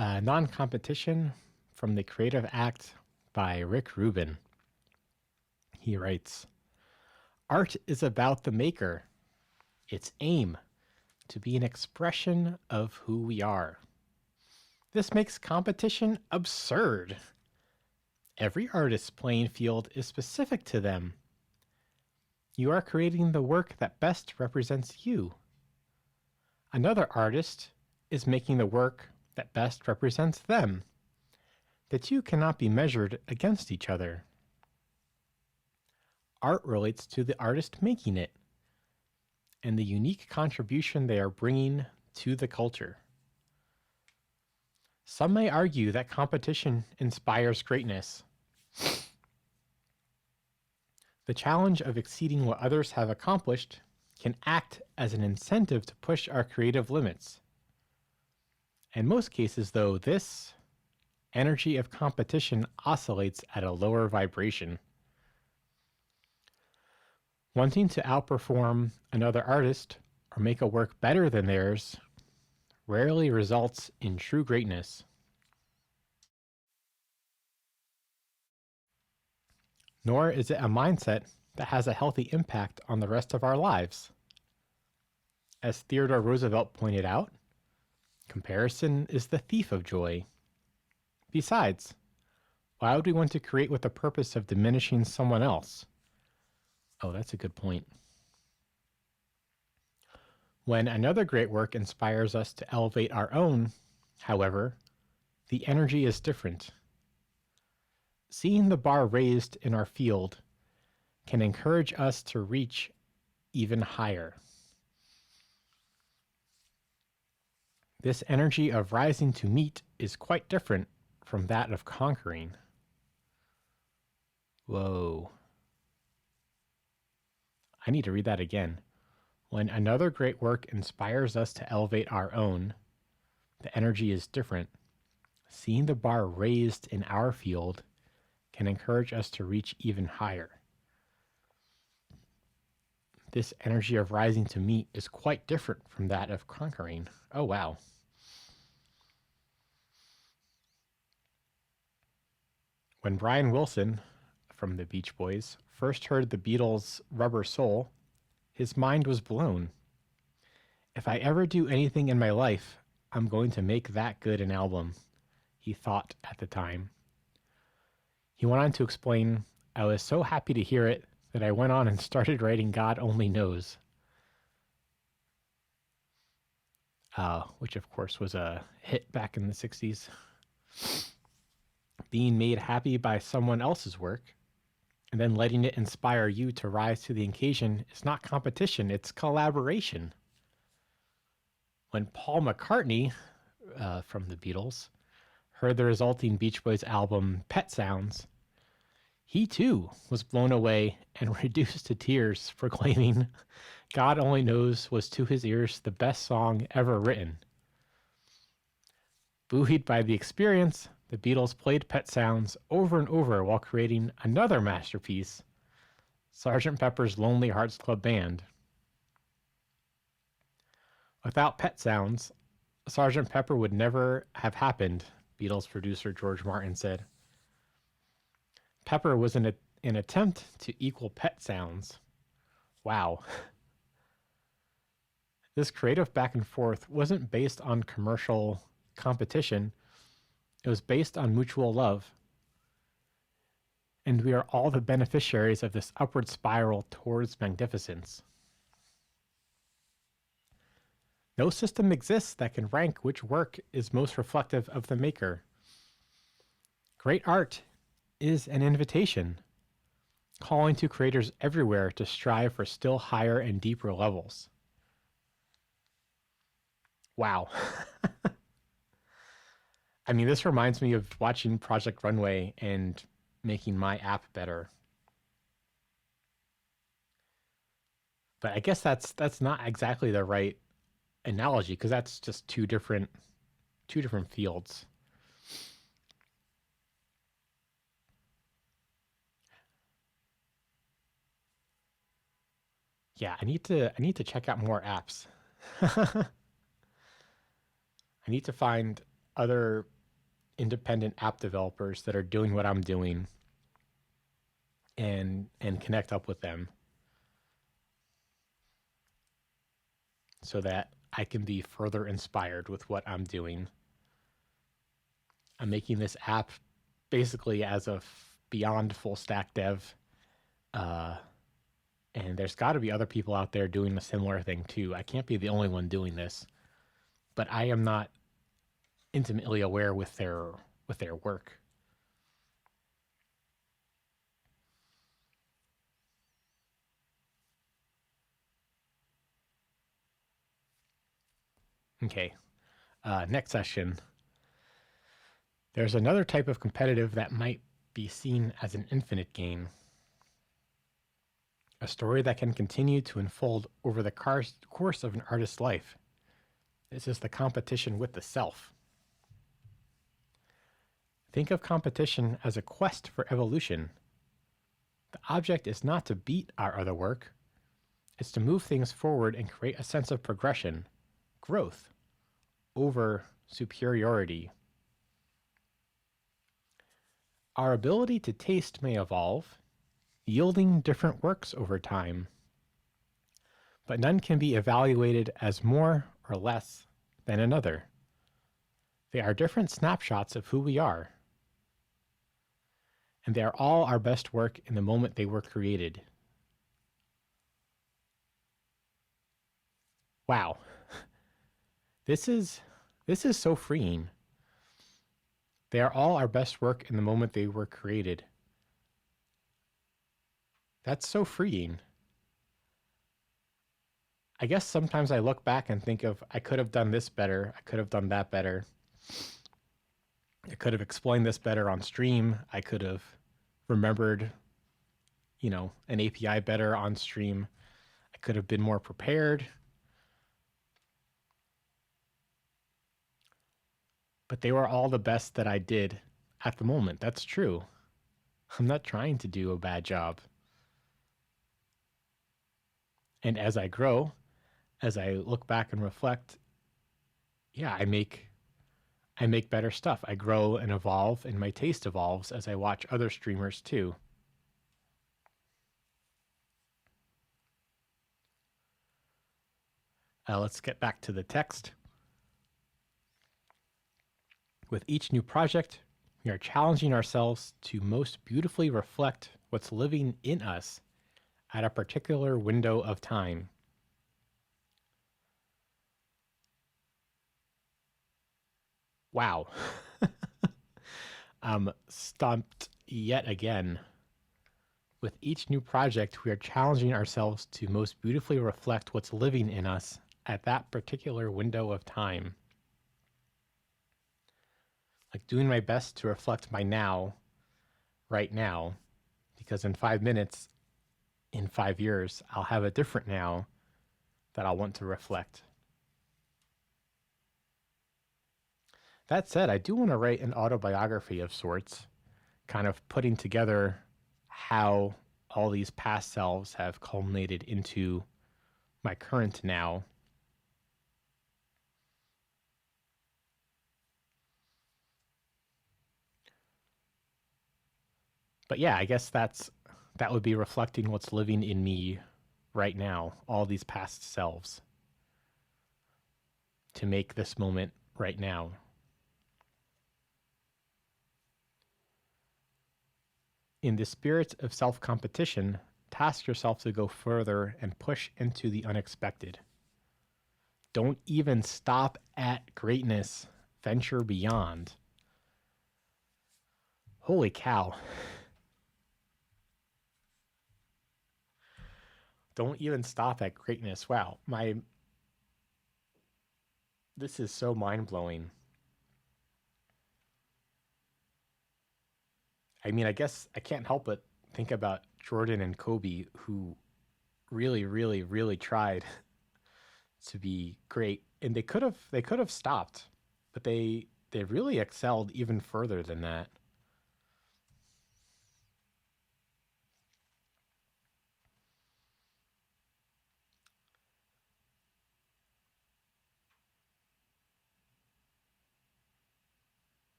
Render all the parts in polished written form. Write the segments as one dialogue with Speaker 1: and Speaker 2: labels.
Speaker 1: Non-competition from the Creative Act by Rick Rubin. He writes, "Art is about the maker, its aim to be an expression of who we are. This makes competition absurd. Every artist's playing field is specific to them. You are creating the work that best represents you. Another artist is making the work that best represents them. The two cannot be measured against each other. Art relates to the artist making it and the unique contribution they are bringing to the culture. Some may argue that competition inspires greatness. The challenge of exceeding what others have accomplished can act as an incentive to push our creative limits. In most cases, though, this energy of competition oscillates at a lower vibration. Wanting to outperform another artist or make a work better than theirs rarely results in true greatness. Nor is it a mindset that has a healthy impact on the rest of our lives. As Theodore Roosevelt pointed out, comparison is the thief of joy. Besides, why would we want to create with the purpose of diminishing someone else? Oh, that's a good point. When another great work inspires us to elevate our own, however, the energy is different. Seeing the bar raised in our field can encourage us to reach even higher. This energy of rising to meet is quite different from that of conquering. Whoa. I need to read that again. When another great work inspires us to elevate our own, the energy is different. Seeing the bar raised in our field can encourage us to reach even higher. This energy of rising to meet is quite different from that of conquering. Oh, wow. When Brian Wilson, from the Beach Boys, first heard the Beatles' Rubber Soul, his mind was blown. If I ever do anything in my life, I'm going to make that good an album, he thought at the time. He went on to explain, I was so happy to hear it that I went on and started writing God Only Knows. Which of course was a hit back in the 60s. Being made happy by someone else's work and then letting it inspire you to rise to the occasion is not competition, it's collaboration. When Paul McCartney, from the Beatles, heard the resulting Beach Boys album Pet Sounds, he too was blown away and reduced to tears, proclaiming God Only Knows was to his ears the best song ever written. Buoyed by the experience, the Beatles played Pet Sounds over and over while creating another masterpiece, Sgt. Pepper's Lonely Hearts Club Band. Without Pet Sounds, Sgt. Pepper would never have happened, Beatles producer George Martin said. Pepper was an attempt to equal Pet Sounds. Wow. This creative back and forth wasn't based on commercial competition. It was based on mutual love. And we are all the beneficiaries of this upward spiral towards magnificence. No system exists that can rank which work is most reflective of the maker. Great art is an invitation, calling to creators everywhere to strive for still higher and deeper levels. Wow. I mean, this reminds me of watching Project Runway and making my app better. But I guess that's not exactly the right analogy, because that's just two different fields. Yeah, I need to check out more apps. I need to find other independent app developers that are doing what I'm doing and connect up with them so that I can be further inspired with what I'm doing. I'm making this app basically as a beyond full stack dev. Uh, and there's got to be other people out there doing a similar thing too. I can't be the only one doing this, but I am not intimately aware with their work. Okay, next session. There's another type of competitive that might be seen as an infinite game. A story that can continue to unfold over the course of an artist's life. This is the competition with the self. Think of competition as a quest for evolution. The object is not to beat our other work, it's to move things forward and create a sense of progression, growth, over superiority. Our ability to taste may evolve, yielding different works over time, but none can be evaluated as more or less than another. They are different snapshots of who we are, and they are all our best work in the moment they were created. Wow. This is so freeing. They are all our best work in the moment they were created. That's so freeing. I guess sometimes I look back and think of, I could have done this better. I could have done that better. I could have explained this better on stream. I could have remembered, an API better on stream. I could have been more prepared. But they were all the best that I did at the moment. That's true. I'm not trying to do a bad job. And as I grow, as I look back and reflect, yeah, I make better stuff. I grow and evolve, and my taste evolves as I watch other streamers too. Let's get back to the text. With each new project, we are challenging ourselves to most beautifully reflect what's living in us at a particular window of time. Wow. I'm stumped yet again. With each new project, we are challenging ourselves to most beautifully reflect what's living in us at that particular window of time. Like doing my best to reflect my now, right now, because in 5 minutes, in 5 years, I'll have a different now that I'll want to reflect. That said, I do want to write an autobiography of sorts, kind of putting together how all these past selves have culminated into my current now. But yeah, I guess that would be reflecting what's living in me right now, all these past selves, to make this moment right now. In the spirit of self-competition, task yourself to go further and push into the unexpected. Don't even stop at greatness. Venture beyond. Holy cow. Don't even stop at greatness. Wow. This is so mind-blowing. I mean, I guess I can't help but think about Jordan and Kobe, who really, really, really tried to be great, and they could have stopped, but they really excelled even further than that.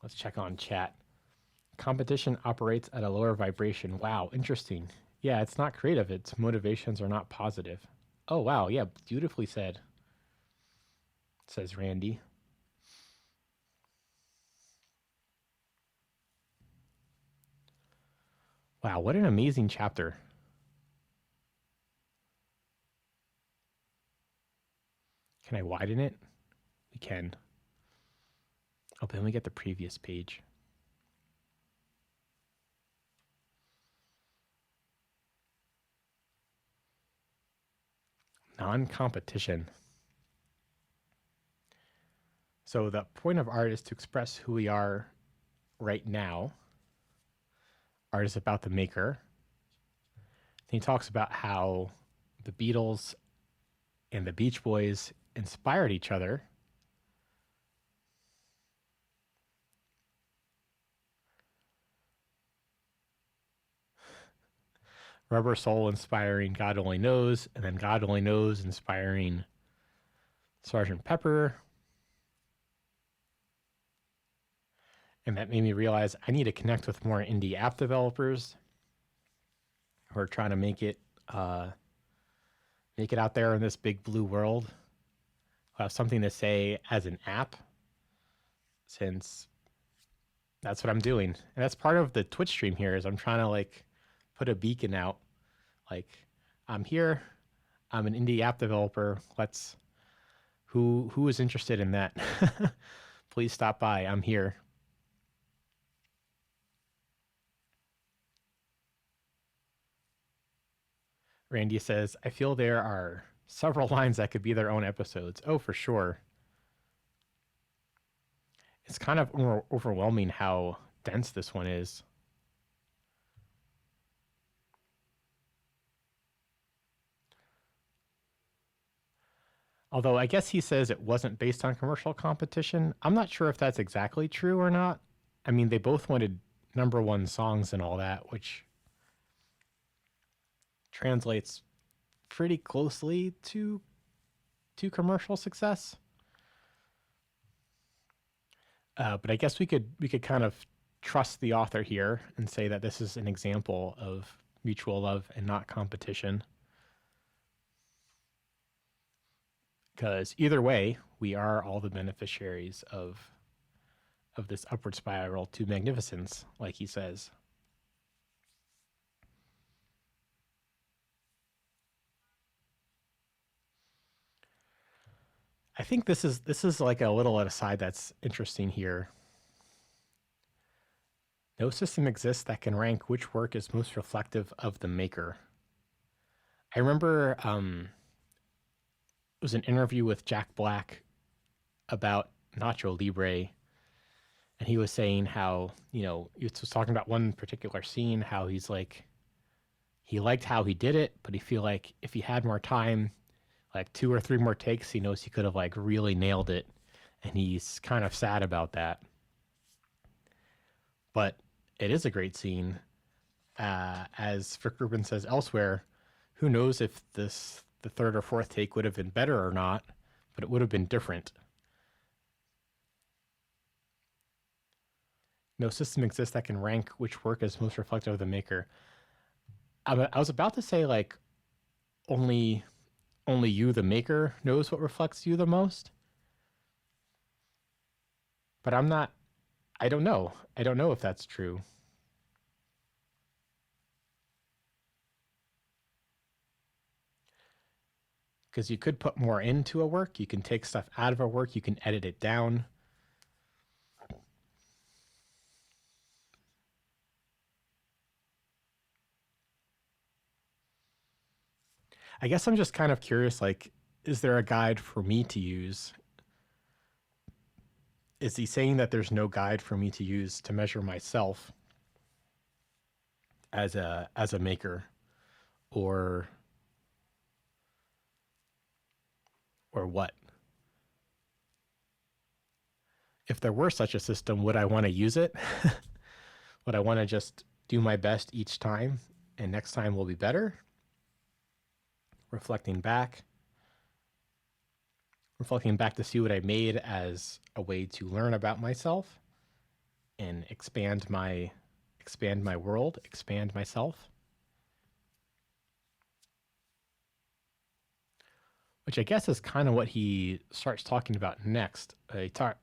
Speaker 1: Let's check on chat. Competition operates at a lower vibration. Wow, interesting. Yeah, it's not creative. Its motivations are not positive. Oh, wow. Yeah, beautifully said, says Randy. Wow, what an amazing chapter. Can I widen it? We can. Oh, then we get the previous page. Non-competition. So the point of art is to express who we are right now. Art is about the maker. He talks about how the Beatles and the Beach Boys inspired each other. Rubber Soul inspiring God Only Knows, and then God Only Knows inspiring Sgt. Pepper. And that made me realize I need to connect with more indie app developers who are trying to make it out there in this big blue world. Who have something to say as an app, since that's what I'm doing. And that's part of the Twitch stream here is I'm trying to like put a beacon out. Like, I'm here. I'm an indie app developer. Who is interested in that? Please stop by. I'm here. Randy says, I feel there are several lines that could be their own episodes. Oh, for sure. It's kind of overwhelming how dense this one is. Although I guess he says it wasn't based on commercial competition. I'm not sure if that's exactly true or not. I mean, they both wanted #1 songs and all that, which translates pretty closely to commercial success. But I guess we could kind of trust the author here and say that this is an example of mutual love and not competition. Because either way, we are all the beneficiaries of this upward spiral to magnificence, like he says. I think this is like a little aside that's interesting here. No system exists that can rank which work is most reflective of the maker. I remember it was an interview with Jack Black about Nacho Libre, and he was saying how, he was talking about one particular scene, how he's like, he liked how he did it, but he feel like if he had more time, like 2 or 3 more takes, he knows he could have like really nailed it, and he's kind of sad about that. But it is a great scene. As Rick Rubin says elsewhere, who knows if the 3rd or 4th take would have been better or not, but it would have been different. No system exists that can rank which work is most reflective of the maker. I was about to say like only you, the maker, knows what reflects you the most. But I don't know. I don't know if that's true. Because you could put more into a work. You can take stuff out of a work. You can edit it down. I guess I'm just kind of curious, like, is there a guide for me to use? Is he saying that there's no guide for me to use to measure myself as a maker, or what? If there were such a system, would I want to use it? Would I want to just do my best each time and next time will be better? Reflecting back to see what I made as a way to learn about myself. and expand my world, expand myself. Which I guess is kind of what he starts talking about next.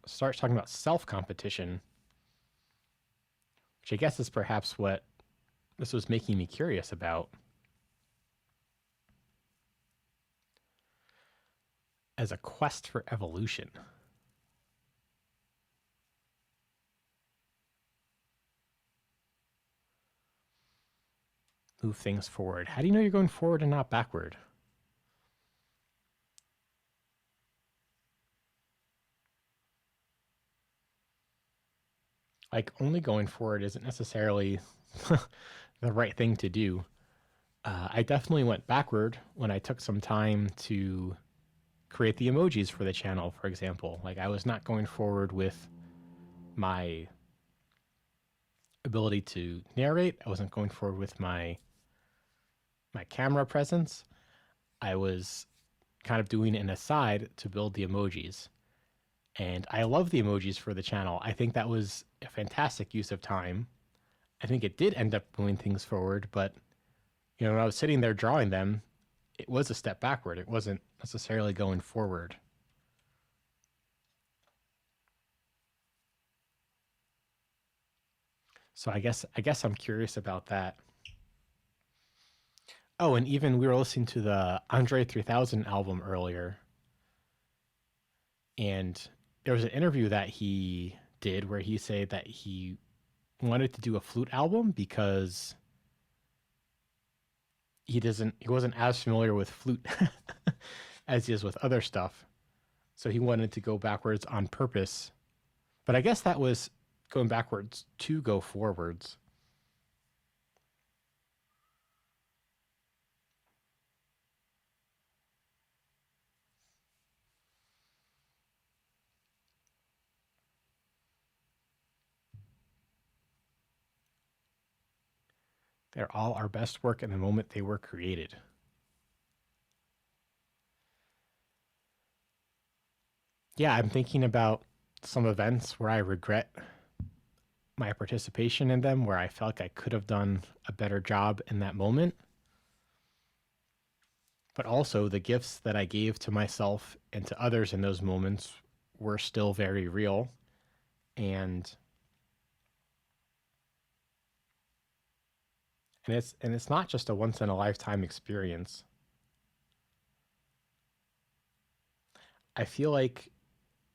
Speaker 1: Starts talking about self-competition, which I guess is perhaps what this was making me curious about. As a quest for evolution. Move things forward. How do you know you're going forward and not backward? Like, only going forward isn't necessarily the right thing to do. I definitely went backward when I took some time to create the emojis for the channel, for example. Like, I was not going forward with my ability to narrate. I wasn't going forward with my camera presence. I was kind of doing an aside to build the emojis. And I love the emojis for the channel. I think that was a fantastic use of time. I think it did end up moving things forward, but when I was sitting there drawing them, it was a step backward. It wasn't necessarily going forward. So I guess I'm curious about that. Oh, and even we were listening to the Andre 3000 album earlier, and there was an interview that he did where he said that he wanted to do a flute album because he wasn't as familiar with flute as he is with other stuff. So he wanted to go backwards on purpose. But I guess that was going backwards to go forwards. They're all our best work in the moment they were created. Yeah, I'm thinking about some events where I regret my participation in them, where I felt like I could have done a better job in that moment. But also, the gifts that I gave to myself and to others in those moments were still very real. And it's not just a once in a lifetime experience. I feel like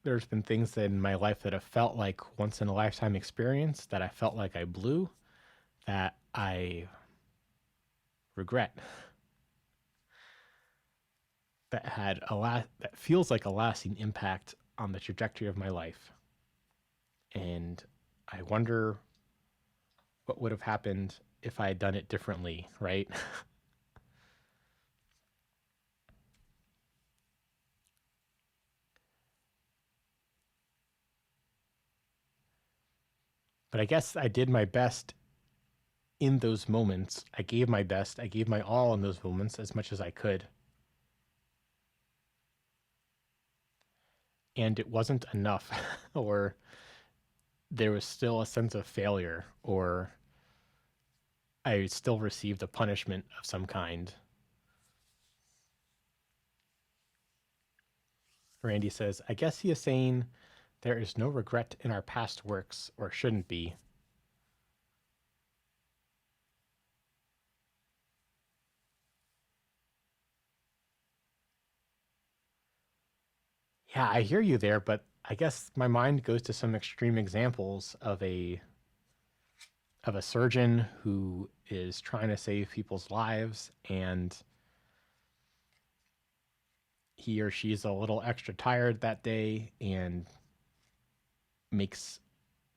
Speaker 1: there's been things in my life that have felt like once in a lifetime experience that I felt like I blew, that I regret, that feels like a lasting impact on the trajectory of my life. And I wonder what would have happened if I had done it differently, right? But I guess I did my best in those moments. I gave my best. I gave my all in those moments as much as I could. And it wasn't enough, or there was still a sense of failure, or I still received a punishment of some kind. Randy says, I guess he is saying there is no regret in our past works, or shouldn't be. Yeah, I hear you there, but I guess my mind goes to some extreme examples of a surgeon who is trying to save people's lives, and he or she's a little extra tired that day and makes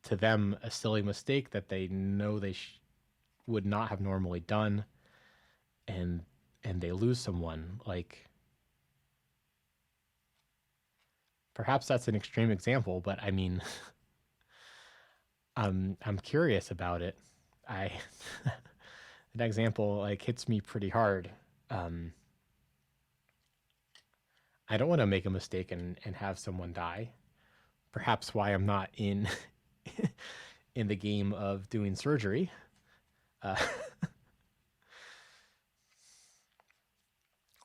Speaker 1: to them a silly mistake that they know they would not have normally done, and they lose someone. Like, perhaps that's an extreme example, but I mean, I'm curious about it. I that example like hits me pretty hard. Um, I don't want to make a mistake and have someone die. Perhaps why I'm not in in the game of doing surgery. Uh,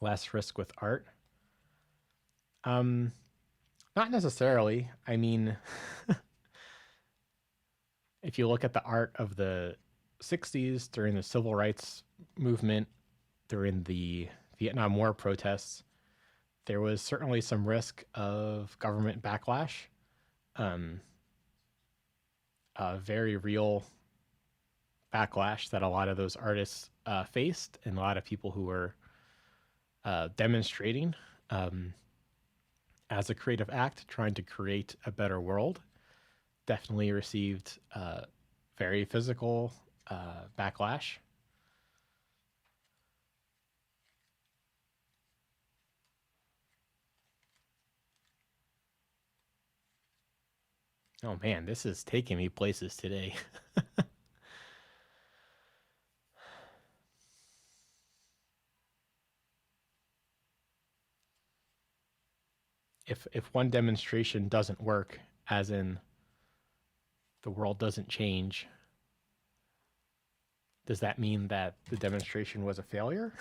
Speaker 1: less risk with art. Um, Not necessarily. I mean, if you look at the art of the 60s during the civil rights movement, during the Vietnam War protests, there was certainly some risk of government backlash. Um, a very real backlash that a lot of those artists faced, and a lot of people who were demonstrating um, as a creative act, trying to create a better world, definitely received very physical backlash. Oh man, this is taking me places today. If one demonstration doesn't work, as in the world doesn't change, does that mean that the demonstration was a failure?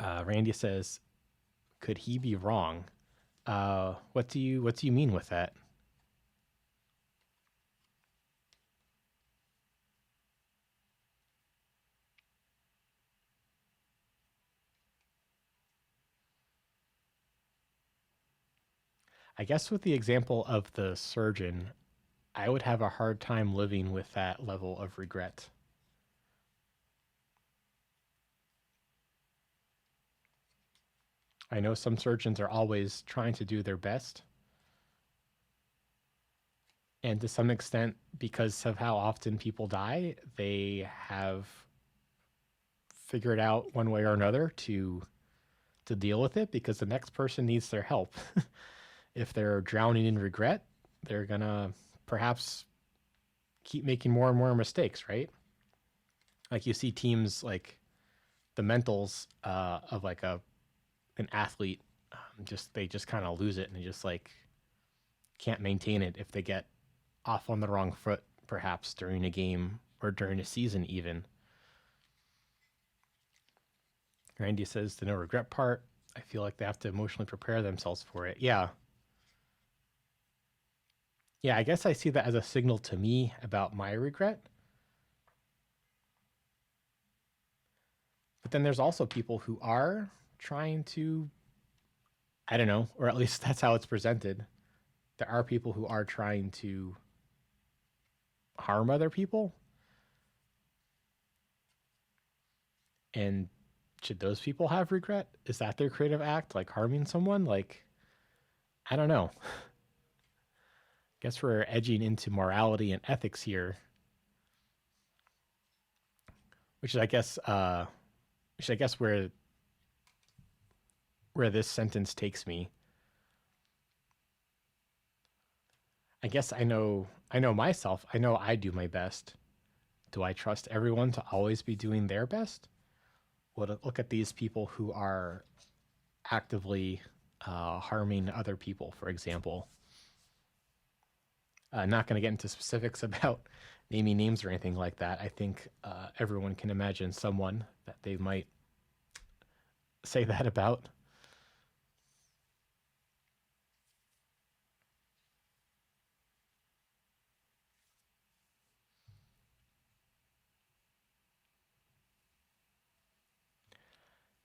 Speaker 1: Randy says, "Could he be wrong?" What do you mean with that? I guess with the example of the surgeon, I would have a hard time living with that level of regret. I know some surgeons are always trying to do their best, and to some extent, because of how often people die, they have figured out one way or another to deal with it because the next person needs their help. If they're drowning in regret, they're gonna perhaps keep making more and more mistakes, right? Like you see teams like the mentals of like an athlete, just they just kind of lose it and they just like can't maintain it if they get off on the wrong foot, perhaps during a game or during a season even. Randy says the no regret part. I feel like they have to emotionally prepare themselves for it. Yeah. Yeah, I guess I see that as a signal to me about my regret. But then there's also people who are trying to, I don't know, or at least that's how it's presented. There are people who are trying to harm other people. And should those people have regret? Is that their creative act, like harming someone? Like, I don't know. Guess we're edging into morality and ethics here, which is, I guess where this sentence takes me. I guess I know myself. I know I do my best. Do I trust everyone to always be doing their best? Well, look at these people who are actively harming other people, for example. Not going to get into specifics about naming names or anything like that. I think everyone can imagine someone that they might say that about.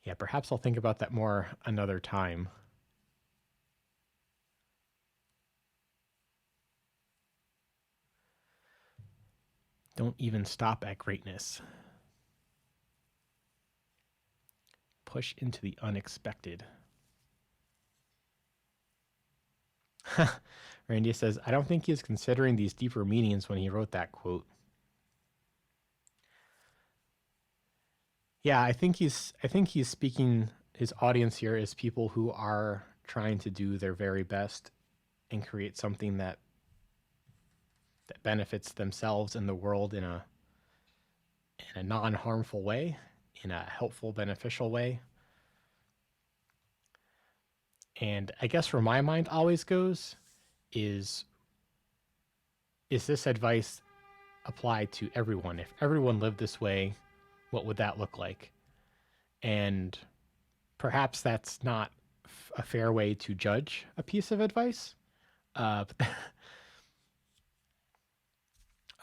Speaker 1: Yeah, perhaps I'll think about that more another time. Don't even stop at greatness. Push into the unexpected. Randy says, I don't think he was considering these deeper meanings when he wrote that quote. Yeah, I think he's speaking his audience here is people who are trying to do their very best and create something that benefits themselves and the world in a non-harmful way, in a helpful, beneficial way. And I guess where my mind always goes is this advice applied to everyone? If everyone lived this way, what would that look like? And perhaps that's not a fair way to judge a piece of advice. But,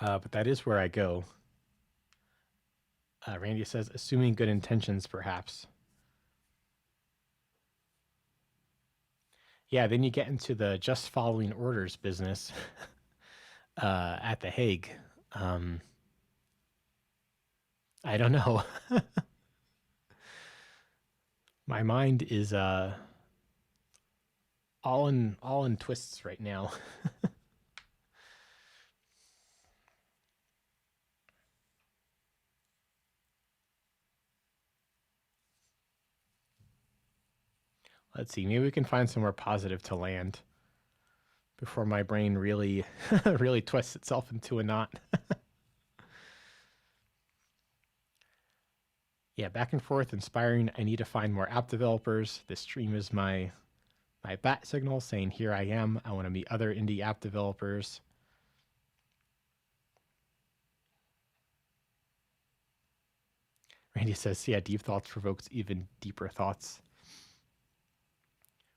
Speaker 1: but that is where I go. Randy says, assuming good intentions, perhaps. Yeah, then you get into the just following orders business at The Hague. I don't know. My mind is all in twists right now. Let's see. Maybe we can find somewhere positive to land before my brain really really twists itself into a knot. Yeah, back and forth, inspiring. I need to find more app developers. This stream is my bat signal saying, here I am. I want to meet other indie app developers. Randy says, yeah, deep thoughts provokes even deeper thoughts.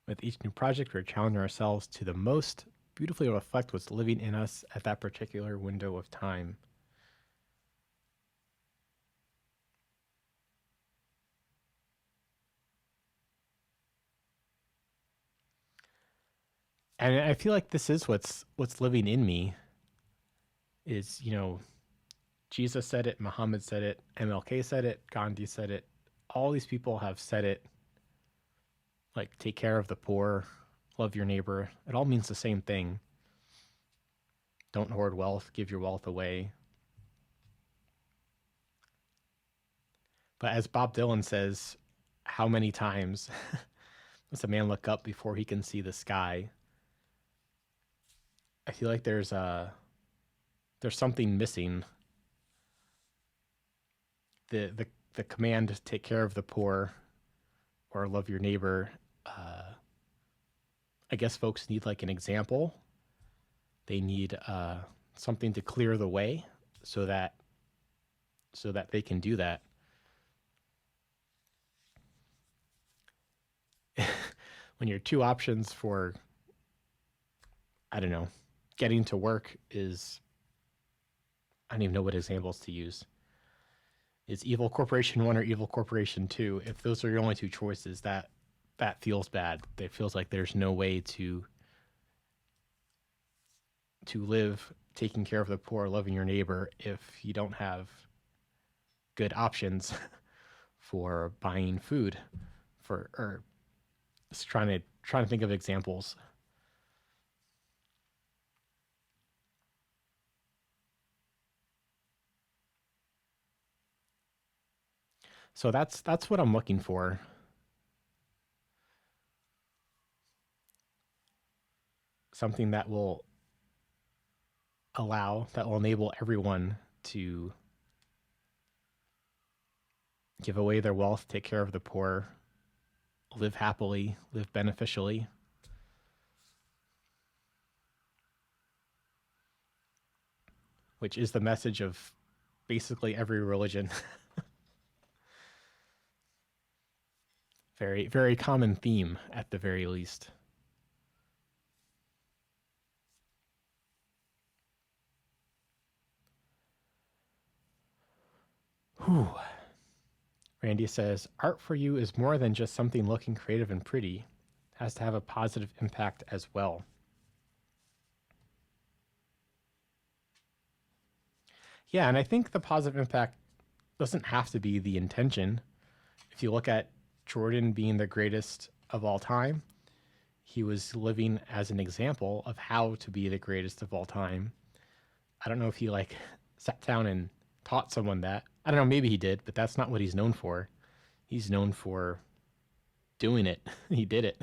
Speaker 1: With each new project, we're challenging ourselves to the most beautifully reflect what's living in us at that particular window of time. And I feel like this is what's living in me is, Jesus said it, Muhammad said it, MLK said it, Gandhi said it. All these people have said it, like take care of the poor, love your neighbor. It all means the same thing. Don't hoard wealth, give your wealth away. But as Bob Dylan says, how many times does a man look up before he can see the sky? I feel like there's something missing. The command to take care of the poor or love your neighbor. I guess folks need like an example. They need something to clear the way so that they can do that. When your two options for, I don't know, getting to work is, I don't even know what examples to use. Is Evil Corporation 1 or Evil Corporation 2? If those are your only two choices, that feels bad. It feels like there's no way to live taking care of the poor, loving your neighbor, if you don't have good options for buying food, or just trying to think of examples. So that's what I'm looking for. Something that will enable everyone to give away their wealth, take care of the poor, live happily, live beneficially. Which is the message of basically every religion. Very, very common theme at the very least. Whew. Randy says, art for you is more than just something looking creative and pretty. It has to have a positive impact as well. Yeah, and I think the positive impact doesn't have to be the intention. If you look at Jordan being the greatest of all time, he was living as an example of how to be the greatest of all time. I don't know if he like sat down and taught someone that. I don't know, maybe he did, but that's not what he's known for. He's known for doing it. He did it.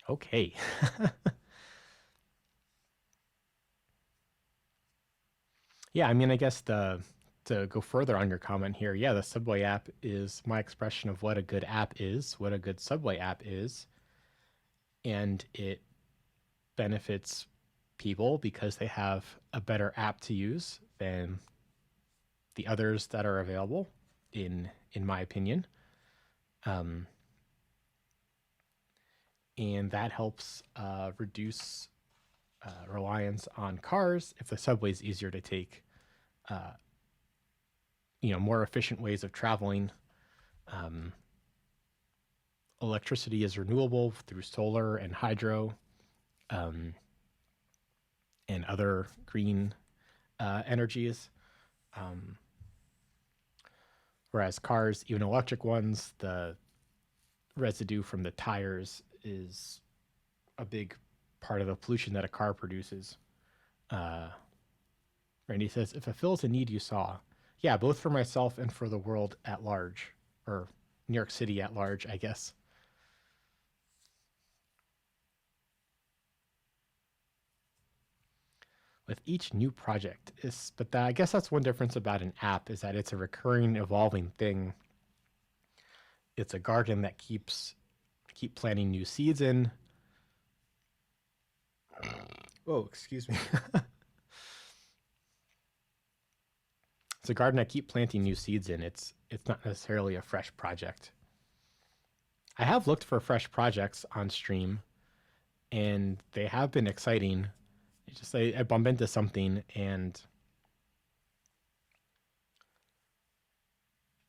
Speaker 1: Okay. Yeah, I mean, I guess to go further on your comment here, yeah, the Subway app is my expression of what a good app is, what a good Subway app is, and it benefits people because they have a better app to use than the others that are available, in my opinion. Um, and that helps reduce reliance on cars if the subway is easier to take. Uh, more efficient ways of traveling. Um, Electricity is renewable through solar and hydro, um, and other green energies. Um, Whereas cars, even electric ones, the residue from the tires is a big part of the pollution that a car produces. Uh, Randy says, if it fills a need you saw, yeah, both for myself and for the world at large, or New York City at large, I guess. With each new project is, but I guess that's one difference about an app is that it's a recurring, evolving thing. It's a garden that keep planting new seeds in. Oh, excuse me. It's a garden I keep planting new seeds in. It's not necessarily a fresh project. I have looked for fresh projects on stream, and they have been exciting. It's just I bump into something and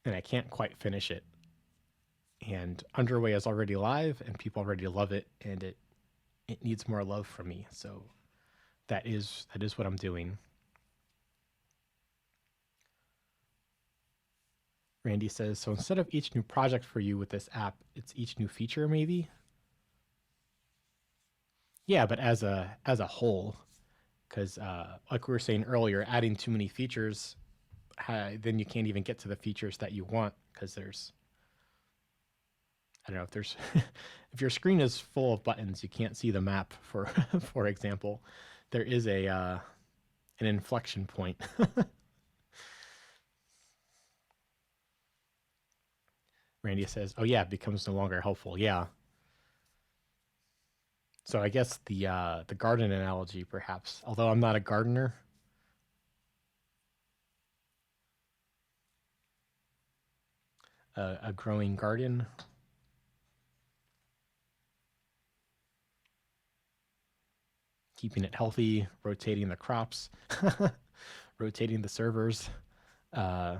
Speaker 1: I can't quite finish it. And Underway is already live, and people already love it, and it needs more love from me. So that is what I'm doing. Randy says, so instead of each new project for you with this app, it's each new feature maybe? Yeah, but as a whole, because like we were saying earlier, adding too many features, then you can't even get to the features that you want because there's I don't know if there's if your screen is full of buttons, you can't see the map for for example. There is a an inflection point. Randy says, "Oh yeah, it becomes no longer helpful." Yeah. So I guess the garden analogy, perhaps, although I'm not a gardener, a growing garden, keeping it healthy, rotating the crops, rotating the servers. Uh,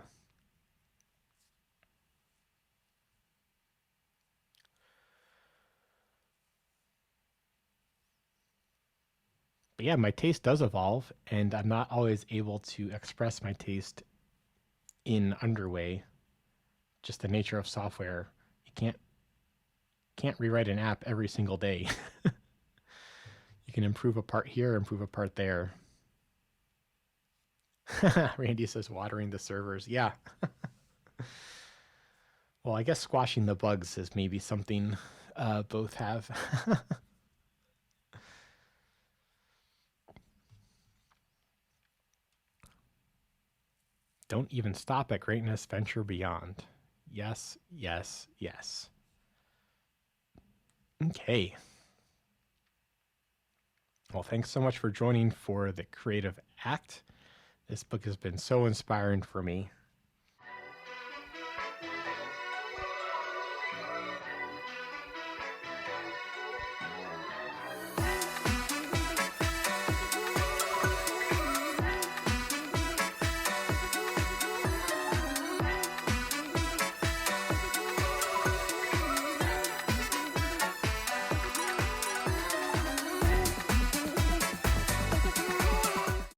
Speaker 1: but yeah, my taste does evolve, and I'm not always able to express my taste in Underway. Just the nature of software. You can't rewrite an app every single day. You can improve a part here, improve a part there. Randy says watering the servers. Yeah. Well, I guess squashing the bugs is maybe something both have. Don't even stop at greatness, venture beyond. Yes, yes, yes. Okay. Well, thanks so much for joining for the Creative Act. This book has been so inspiring for me.